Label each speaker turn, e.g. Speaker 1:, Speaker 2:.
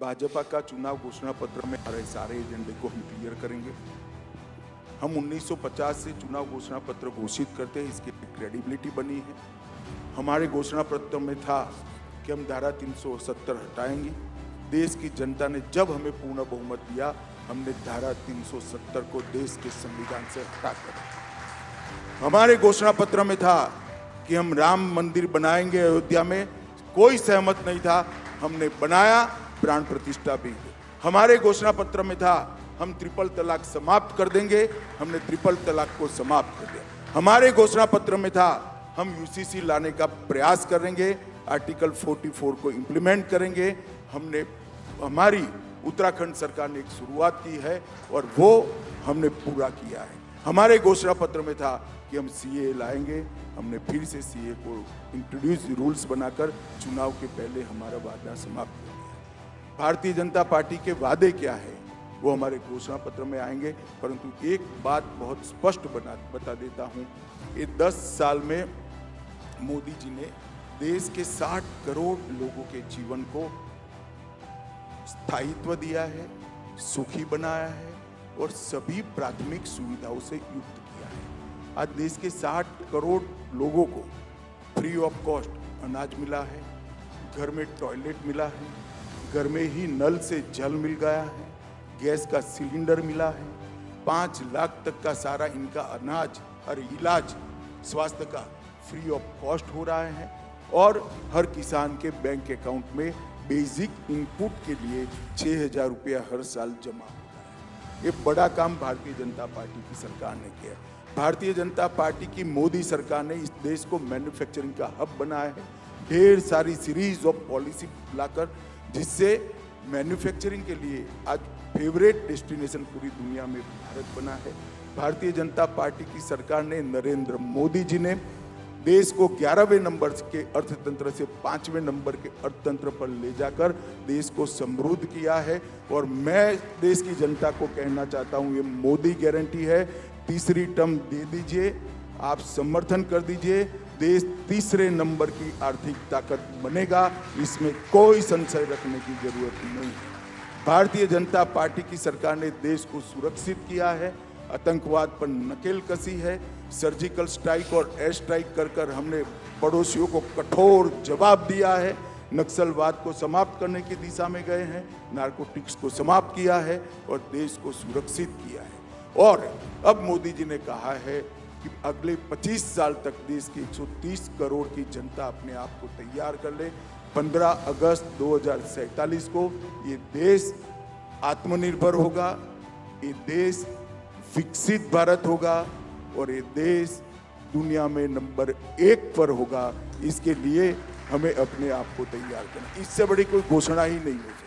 Speaker 1: भाजपा का चुनाव घोषणा पत्र में आ रहे सारे एजेंडे को हम क्लियर करेंगे। हम 1950 से चुनाव घोषणा पत्र घोषित करते हैं, इसकी क्रेडिबिलिटी बनी है। हमारे घोषणा पत्र में था कि हम धारा 370 हटाएंगे। देश की जनता ने जब हमें पूर्ण बहुमत दिया, हमने धारा 370 को देश के संविधान से हटाकर, हमारे घोषणा पत्र में था कि हम राम मंदिर बनाएंगे अयोध्या में, कोई सहमत नहीं था, हमने बनाया, प्राण प्रतिष्ठा भी। हमारे घोषणा पत्र में था हम ट्रिपल तलाक समाप्त कर देंगे, हमने ट्रिपल तलाक को समाप्त कर दिया। हमारे घोषणा पत्र में था हम यूसीसी लाने का प्रयास करेंगे, आर्टिकल 44 को इंप्लीमेंट करेंगे। हमारी उत्तराखंड सरकार ने एक शुरुआत की है और वो हमने पूरा किया है। हमारे घोषणा पत्र में था कि हम सीए लाएंगे, हमने फिर से सीए को इंट्रोड्यूस रूल्स बनाकर चुनाव के पहले हमारा वादा समाप्त कर दिया। भारतीय जनता पार्टी के वादे क्या है वो हमारे घोषणा पत्र में आएंगे, परंतु एक बात बहुत स्पष्ट बता देता हूं, ये 10 साल में मोदी जी ने देश के 60 करोड़ लोगों के जीवन को स्थायित्व दिया है, सुखी बनाया है और सभी प्राथमिक सुविधाओं से युक्त किया है। आज देश के 60 करोड़ लोगों को फ्री ऑफ कॉस्ट अनाज मिला है, घर में टॉयलेट मिला है, घर में ही नल से जल मिल गया है, गैस का सिलेंडर मिला है, 5 लाख तक का सारा इनका अनाज और इलाज स्वास्थ्य का फ्री ऑफ कॉस्ट हो रहा है और हर किसान के बैंक अकाउंट में बेसिक इनपुट के लिए 6,000 रुपया हर साल जमा हो रहा है। ये बड़ा काम भारतीय जनता पार्टी की सरकार ने किया। भारतीय जनता पार्टी की मोदी सरकार ने इस देश को मैन्युफैक्चरिंग का हब बनाया है, ढेर सारी सीरीज ऑफ पॉलिसी लाकर, जिससे मैन्युफैक्चरिंग के लिए आज फेवरेट डेस्टिनेशन पूरी दुनिया में भारत बना है। भारतीय जनता पार्टी की सरकार ने, नरेंद्र मोदी जी ने देश को 11वें नंबर के अर्थतंत्र से 5वें नंबर के अर्थतंत्र पर ले जाकर देश को समृद्ध किया है। और मैं देश की जनता को कहना चाहता हूं, ये मोदी गारंटी है, तीसरी टर्म दे दीजिए, आप समर्थन कर दीजिए, देश तीसरे नंबर की आर्थिक ताकत बनेगा, इसमें कोई संशय रखने की जरूरत नहीं है। भारतीय जनता पार्टी की सरकार ने देश को सुरक्षित किया है, आतंकवाद पर नकेल कसी है, सर्जिकल स्ट्राइक और एयर स्ट्राइक कर हमने पड़ोसियों को कठोर जवाब दिया है, नक्सलवाद को समाप्त करने की दिशा में गए हैं, नारकोटिक्स को समाप्त किया है और देश को सुरक्षित किया है। और अब मोदी जी ने कहा है कि अगले 25 साल तक देश की 130 करोड़ की जनता अपने आप को तैयार कर ले। 15 अगस्त 2047 को ये देश आत्मनिर्भर होगा, ये देश विकसित भारत होगा और ये देश दुनिया में नंबर 1 पर होगा। इसके लिए हमें अपने आप को तैयार करना, इससे बड़ी कोई घोषणा ही नहीं हो सकती।